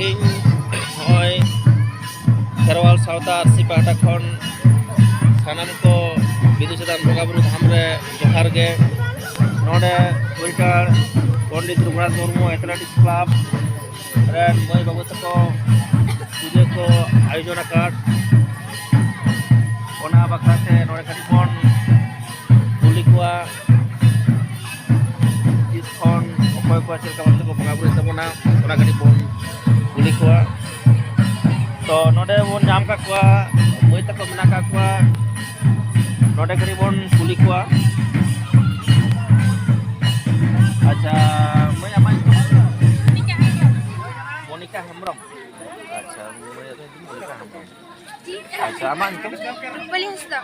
ᱛᱮᱦᱮᱧ ᱱᱚᱜᱼᱚᱭ ᱠᱷᱮᱨᱣᱟᱞ ᱥᱟᱶᱛᱟ ᱟᱹᱨᱥᱤ ᱯᱟᱦᱴᱟ ᱠᱷᱚᱱ ᱥᱟᱱᱟᱢ ᱠᱚ ᱵᱤᱫᱩ ᱪᱟᱸᱫᱟᱱ ᱵᱚᱸᱜᱟᱼᱵᱩᱨᱩ ᱫᱷᱟᱢ ᱨᱮ ᱡᱚᱦᱟᱨ ᱜᱮ ᱱᱚᱰᱮ ᱦᱩᱭᱴᱟᱲ ᱯᱚᱱᱰᱤᱛ ᱨᱚᱜᱷᱩᱱᱟᱛᱷ ᱢᱩᱨᱢᱩ एथलेटिक्स क्लब ᱨᱮᱱ ᱢᱟᱹᱭ ᱵᱟᱹᱵᱩ ᱛᱟᱠᱚ ᱯᱩᱡᱟᱹ ko ᱟᱭᱳᱡᱚᱱ ᱟᱠᱟᱫ ᱚᱱᱟ ᱵᱟᱠᱷᱨᱟᱛᱮ ᱱᱚᱰᱮ ᱠᱟᱹᱴᱤᱡ ᱵᱚᱱ ᱠᱩᱞᱤ ᱠᱚᱣᱟ ᱛᱤᱥ ᱠᱷᱚᱱ ᱚᱠᱚᱭ ᱠᱚ ᱪᱮᱫ ᱞᱮᱠᱟ ᱵᱷᱟᱵᱛᱮ ᱠᱚ ᱵᱚᱸᱜᱟᱼᱵᱩᱨᱩᱭ ᱛᱟᱵᱚᱱᱟ ᱚᱱᱟ ᱠᱟᱹᱴᱤᱡ ᱵᱚᱱ ᱠᱩᱞᱤ ᱠᱚᱣᱟ ᱛᱚ ᱱᱚᱰᱮ ᱵᱚᱱ ᱧᱟᱢ ᱠᱟᱜ ᱠᱚᱣᱟ ᱢᱟᱹᱭ ᱛᱟᱠᱚ ᱢᱮᱱᱟᱜ ᱠᱟᱜ ᱠᱚᱣᱟ नोडे करी बन कुली को अच्छा मैं आमा मोनिका हेम्ब्रम अच्छा मैं मोनिका हेम्ब्रम अच्छा आमा इनकम रुपली हंसदा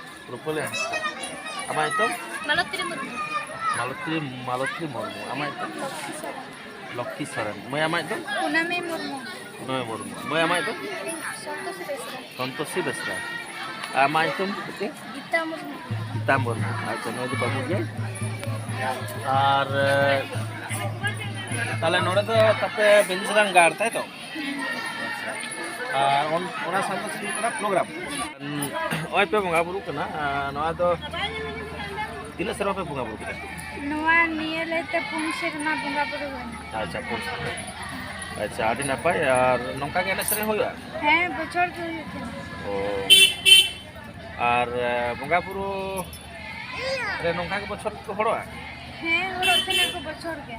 आमा इनकम मालती मुर्मू आमा इनकम लक्की सरन मैं आमा इनकम कुनामी मुर्मू मैं आमा इनकम संतोषी बेसरा आमा इनकम गीता मुर्मू अच्छा मैं तो बाबू गया और ताले नोड़े तो तपे बिंदुसरान गाड़ था तो ओना साथ से करा प्रोग्राम ओय पे बंगा बुरु कना नोआ तो तीन सरवा पे बंगा बुरु नोआ निये लेते पुंसे ना बंगा बुरु अच्छा पुंसे अच्छा आदि नपाय और नोंका के एने होया हैं बछर के ओ और बंगा बुरु रे नोंका के बछर को हड़वा हैं हड़ो थने को बछर के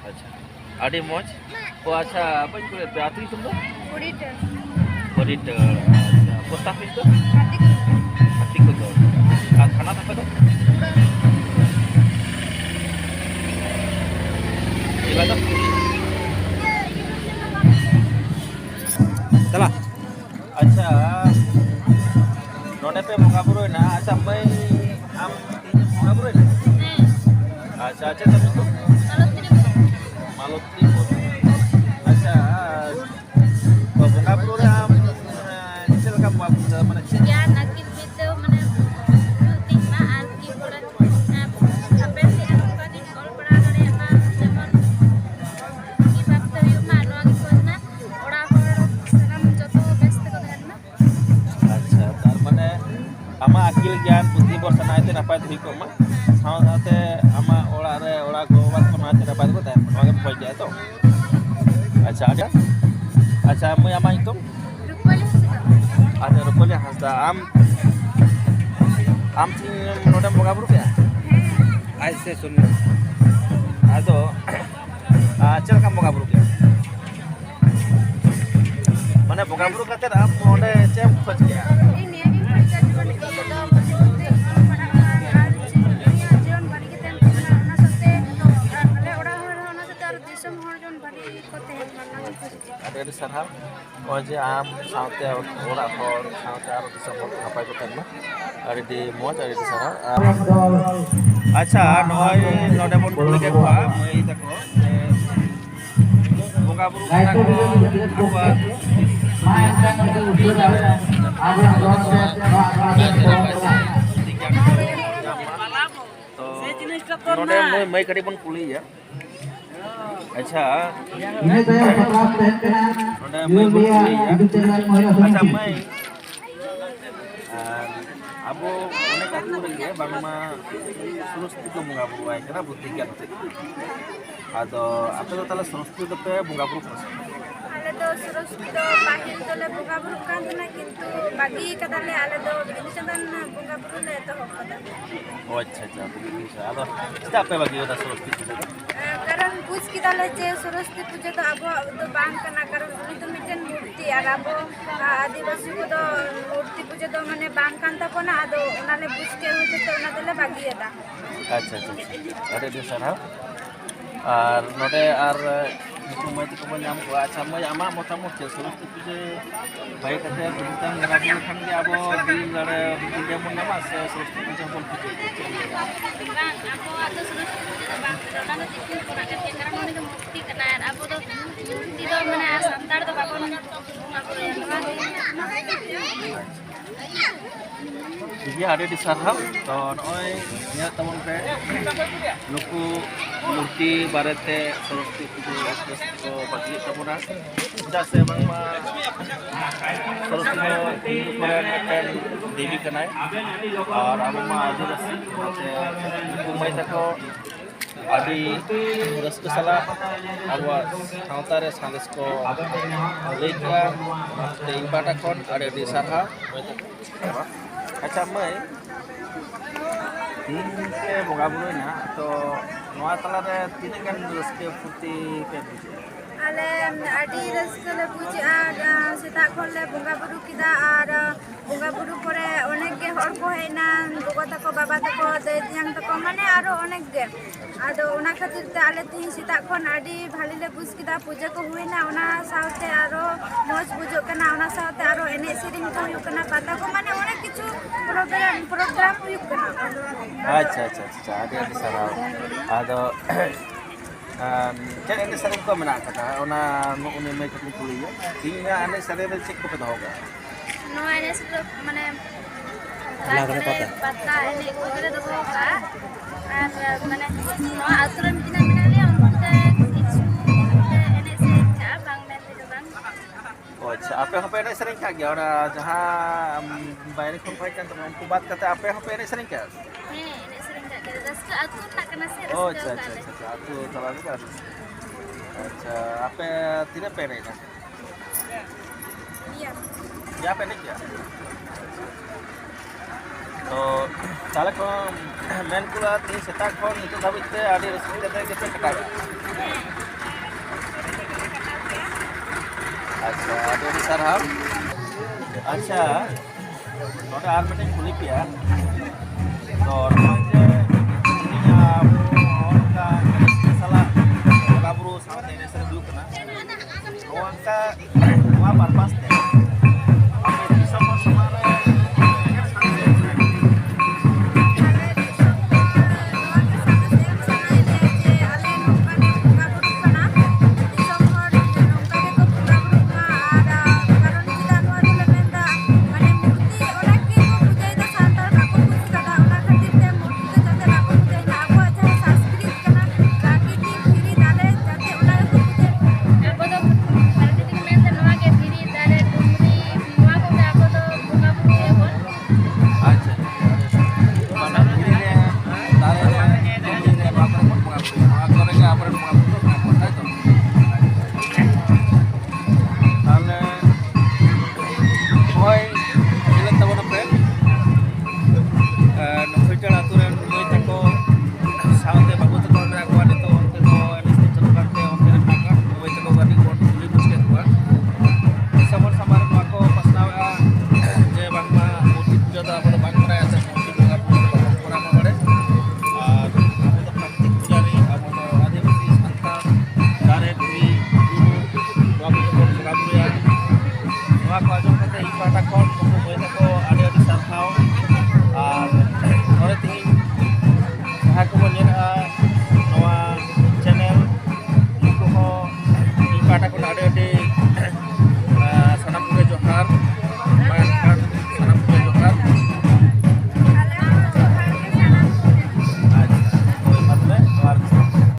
अच्छा आदि मौज ओ अच्छा बन को बेआती तुम ऑडिटर अच्छा पोस्ट ऑफिस तो हाथी को तो आ थाना था तो इला तो चला अच्छा नोडे पे बंगा बुरु ना अच्छा मैं आम बंगा बुरु ना अच्छा अच्छा तो मालती अच्छा तो बंगा बुरु रे आम चल का माने या नाकी बिते माने तीमा आर की बड़ा आपे से का दिन और बड़ा करे ना जेमन की बात यो मानो की कोना ओडा होर सनम जतो व्यस्त को धरना अच्छा तार माने आमा अकिल ज्ञान बुद्धि बर सनायते नापाय धुई को मा साथे आमा ओडा रे ओडा को बात को नाते नापाय को ता मागे पय जाय तो अच्छा अच्छा मैं आमा इतो रुपली हंसदा आम थी नोडे बंगा बुरु क्या आज से सुन आदो चल का बंगा बुरु क्या माने बंगा बुरु खातिर आम नोडे चेम खोज गया अरे सरहा जे आम साथे ओड़ा हर साथे आरो दिसम नापाय को तन अरे मौज अरे सरहा अच्छा नय नोडे बन कुली के बा मई तको बंगा बुरु कना को तो नोडे मई कड़ी बन कुली या अच्छा मैं अच्छा मैं अब अनेक आदमी लगे बांगमा सरस्वती को बंगा बुरु आय कना बुद्धि ज्ञान होते आदो आपे तो ताला सरस्वती तो पे बंगा बुरु को आले तो सरस्वती तो पाहिल तले बंगा बुरु कान ना किंतु बागी कदाले आले तो बिंदु चंदन बंगा बुरु ले तो होता ओ अच्छा आदो स्टा पे बागी होता सरस्वती कारण बुझ किदाले जे सरस्वती पूजा तो अब तो बांग कना कारण उनी तो मिटन मूर्ति और अब आदिवासी को तो मूर्ति पूजा तो माने बांग कान तको ना आदो उनाले बुझ के होते तो उना देले बागियता अच्छा अरे दे सरहा और नोडे और मैं तो को नाम को अच्छा मैं आमा मोटामोट सरस्वती पूजा भाई कते बुतन गराबी खान के अब दिल लड़े के मन नामा सरस्वती पूजा बोल के बांग अब आदो सरस्वती बांग रना तो तिन कोना के कारण उनी तो मूर्ति कना अब तो मूर्ति तो माने संतार तो बाबन Iya ada di sarham to noy nya tamon pe nuku murti barete soroti puju asdas ko bagi tamuna tidak se bang ma soroti ko hindu korean pen dewi kanai और अब मा आदिवासी nuku mai tako adi raska sala abwa sawta re sandes ko leika te impata kon ada di sarham अच्छा मैं तीन के बंगा बुरु ना तो नवा तला रे तीन गान रस्के फुर्ती पे बुझे आले आडी रस्के ले बुझा सेता खन ले बंगा बुरु किदा आर बंगा बुरु परे अनेक गे हर को हेना गोगो तको बाबा तको दे दियां तको माने आरो अनेक गे आदो ओना खातिर ते आले तीन सेता खन आडी भाली ले बुझ किदा पूजा को हुइना ओना साउते आरो मोज बुझो कना ओना साउते आरो एने सेरिंग को हुइ कना पाता को माने अनेक किछु प्रोग्राम हुइ कना अच्छा ada di sarau ada cek ini sering ko mena kata ona no une me kali kuliah tinga ane sare be cek ko pe hoga no ene se mane pata ene ko gere do ka ar mane no aturan dina minale onte isu ene se ka bang me te bang oh अच्छा apa ene sering ka gya ora jahan bayar ko pai kan teman ku bat kata apa ene sering ka ene sering ka raska atun nak kena se oh raska अच्छा aku terlalu kan अच्छा apa tidak pene na iya ya pene kya तो ताले को main कुला ती सेता खन नितो धाबिते आडी रस्के कते केते कटाया अच्छा आडी di sarham अच्छा नोटे आर मिटिंग खुली पिया तो नोजे ininya onka salah kaburu sama ini sering dulu kena onka apa pas deh